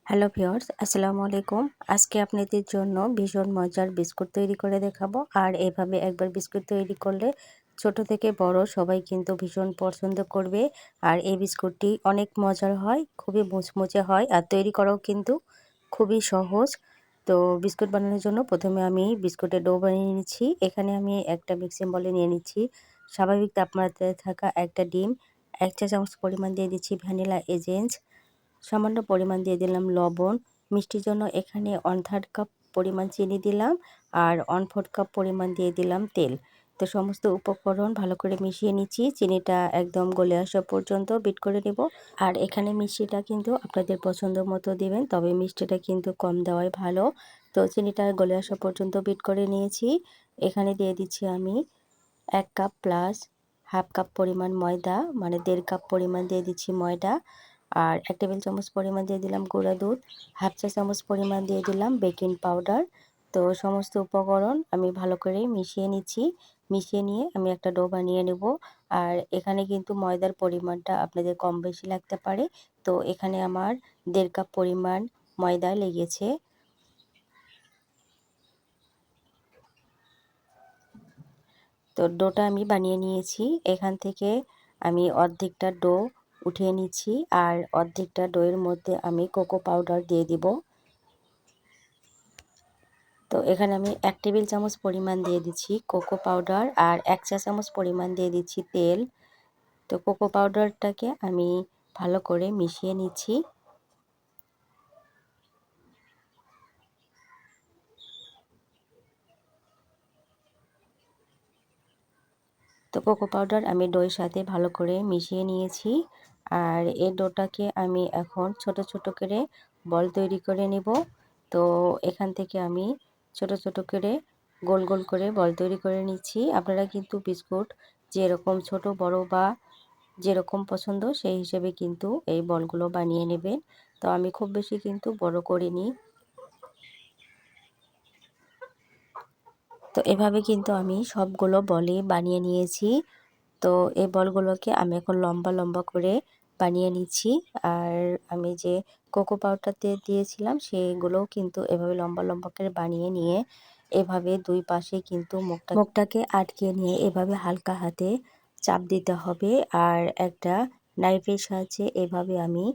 Hello viewers, আসসালামু আলাইকুম। আজকে আপনাদের জন্য ভীষণ মজার বিস্কুট তৈরি করে দেখাবো। আর এভাবে একবার বিস্কুট তৈরি করলে ছোট থেকে বড় সবাই কিন্তু ভীষণ পছন্দ করবে। আর এই বিস্কুটটি অনেক মজার হয়, খুবই মুচমুচে হয় আর তৈরি করাও কিন্তু খুবই সহজ। তো বিস্কুট বানানোর জন্য প্রথমে আমি বিস্কুটের ডো বানিয়ে নিচ্ছি। এখানে আমি একটা মিক্সিং বলে নিয়ে নিচ্ছি স্বাভাবিক তাপমাত্রায় থাকা একটা ডিম, 1 চা চামচ পরিমাণ দিয়ে দিচ্ছি ভ্যানিলা এসেন্স, সামান্য পরিমাণ দিয়ে দিলাম লবণ। মিষ্টির জন্য এখানে 1/3 কাপ পরিমাণ চিনি দিলাম আর 1/4 কাপ পরিমাণ দিয়ে দিলাম তেল। তো সমস্ত উপকরণ ভালো করে মিশিয়ে নিচ্ছি। চিনিটা একদম গলে আসা পর্যন্ত বিট করে নেব। আর এখানে মিষ্টিটা কিন্তু আপনাদের পছন্দ মতো দিবেন, তবে মিষ্টিটা কিন্তু কম দেওয়াই ভালো। তো চিনিটা গলে আসা পর্যন্ত বিট করে নিয়েছি। এখানে দিয়ে দিচ্ছি আমি 1 কাপ প্লাস হাফ কাপ পরিমাণ ময়দা, মানে 1.5 কাপ পরিমাণ দিয়ে দিচ্ছি ময়দা। আর 1 টেবিল চামচ পরিমাণ দিয়ে দিলাম গুঁড়া দুধ, হাফ চা চামচ পরিমাণ দিয়ে দিলাম বেকিং পাউডার। তো সমস্ত উপকরণ আমি ভালো করে মিশিয়ে নিচ্ছি। মিশিয়ে নিয়ে আমি একটা ডো বানিয়ে নেব। আর এখানে কিন্তু ময়দার পরিমাণটা আপনাদের কম বেশি লাগতে পারে। তো এখানে আমার 1.5 কাপ পরিমাণ ময়দা লেগেছে। তো ডোটা আমি বানিয়ে নিয়েছি। এখান থেকে আমি অর্ধেকটা ডো উঠিয়ে নিচ্ছি আর অর্ধেকটা ডোয়ের মধ্যে আমি কোকো পাউডার দিয়ে দিব। তো এখানে আমি 1 টেবিল চামচ পরিমাণ দিয়ে দিচ্ছি কোকো পাউডার আর 1 চা চামচ পরিমাণ দিয়ে দিচ্ছি তেল। তো কোকো পাউডারটাকে আমি ভালো করে মিশিয়ে নিচ্ছি। তো কোকো পাউডার আমি দইয়ের সাথে ভালো করে মিশিয়ে নিয়েছি। আর এই ডোটাকে আমি এখন ছোট ছোট করে বল তৈরি করে নেব। তো এখান থেকে আমি ছোট ছোট করে গোল গোল করে বল তৈরি করে নিচ্ছি। আপনারা কিন্তু বিস্কুট যেরকম ছোট বড় বা যেরকম পছন্দ সেই হিসেবে কিন্তু এই বলগুলো বানিয়ে নেবেন। তো আমি খুব বেশি কিন্তু বড় করিনি। তো এভাবে কিন্তু আমি সবগুলো বলই বানিয়ে নিয়েছি। তো এই বলগুলোকে আমি এখন লম্বা লম্বা করে বানিয়ে নিচ্ছি। আর আমি যে কোকো পাউডারটা দিয়েছিলাম সেগুলোও কিন্তু এভাবে লম্বা লম্বা করে বানিয়ে নিয়ে এভাবে দুই পাশে কিন্তু মুখটাকে আটকে নিয়ে এভাবে হালকা হাতে চাপ দিতে হবে। আর একটা নাইফের সাহায্যে এভাবে আমি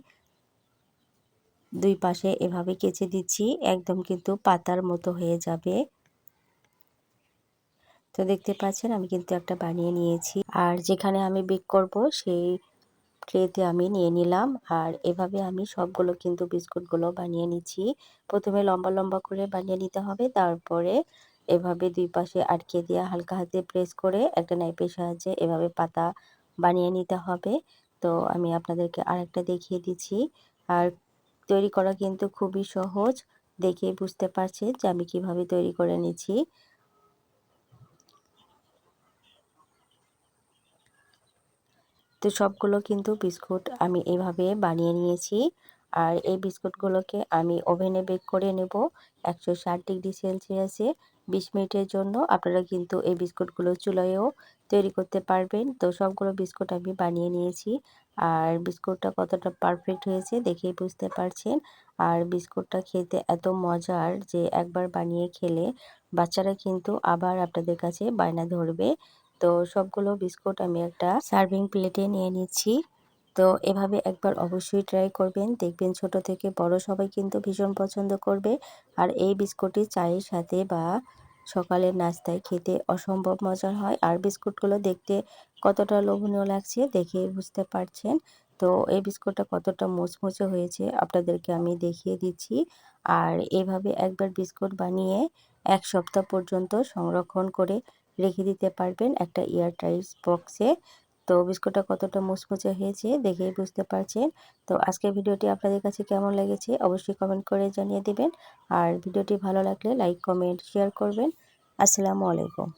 দুই পাশে এভাবে কেচে দিচ্ছি, একদম কিন্তু পাতার মতো হয়ে যাবে। তো দেখতে পাচ্ছেন আমি কিন্তু একটা বানিয়ে নিয়েছি। আর যেখানে আমি বেক করব সেই ট্রেতে আমি নিয়ে নিলাম। আর এভাবে আমি সবগুলো কিন্তু বিস্কুটগুলো বানিয়ে নিচ্ছি। প্রথমে লম্বা লম্বা করে বানিয়ে নিতে হবে, তারপরে এভাবে দুই পাশে আটকে দিয়ে হালকা হাতে প্রেস করে একটা নাইফের সাহায্যে এভাবে পাতা বানিয়ে নিতে হবে। তো আমি আপনাদেরকে আরেকটা দেখিয়ে দিচ্ছি। আর তৈরি করা কিন্তু খুবই সহজ, দেখেই বুঝতে পারছেন যে আমি কিভাবে তৈরি করে নিচ্ছি। তো সবগুলো কিন্তু বিস্কুট আমি এভাবে বানিয়ে নিয়েছি। আর এই বিস্কুটগুলোকে আমি ওভেনে বেক করে নেব 160 ডিগ্রি সেলসিয়াসে 20 মিনিটের জন্য। আপনারা কিন্তু এই বিস্কুটগুলো চুলায়ও তৈরি করতে পারবেন। তো সবগুলো বিস্কুট আমি বানিয়ে নিয়েছি। আর বিস্কুটটা কতটা পারফেক্ট হয়েছে দেখেই বুঝতে পারছেন। আর বিস্কুটটা খেতে এত মজার যে একবার বানিয়ে খেলে বাচ্চারা কিন্তু আবার আপনাদের কাছে বায়না ধরবে। তো সবগুলো বিস্কুট আমি একটা সার্ভিং প্লেটে নিয়ে নিচ্ছি। তো এভাবে একবার অবশ্যই ট্রাই করবেন, দেখবেন ছোট থেকে বড় সবাই কিন্তু ভীষণ পছন্দ করবে। আর এই বিস্কুটটি চায়ের সাথে বা সকালের নাস্তায় খেতে অসম্ভব মজার হয়। আর বিস্কুটগুলো দেখতে কতটা লোভনীয় লাগছে দেখেই বুঝতে পারছেন। তো এই বিস্কুটটা কতটা মুচমুচে হয়েছে আপনাদেরকে আমি দেখিয়ে দিচ্ছি। আর এভাবে একবার বিস্কুট বানিয়ে 1 সপ্তাহ পর্যন্ত সংরক্ষণ করে রেখে দিতে পারবেন একটা এয়ারটাইট বক্সে। তো বিস্কুটটা কতটা মুচমুচে হয়েছে দেখেই বুঝতে পারছেন। তো আজকের ভিডিওটি আপনাদের কাছে কেমন লেগেছে অবশ্যই কমেন্ট করে জানিয়ে দিবেন। আর ভিডিওটি ভালো লাগলে লাইক, কমেন্ট, শেয়ার করবেন। আসসালামু আলাইকুম।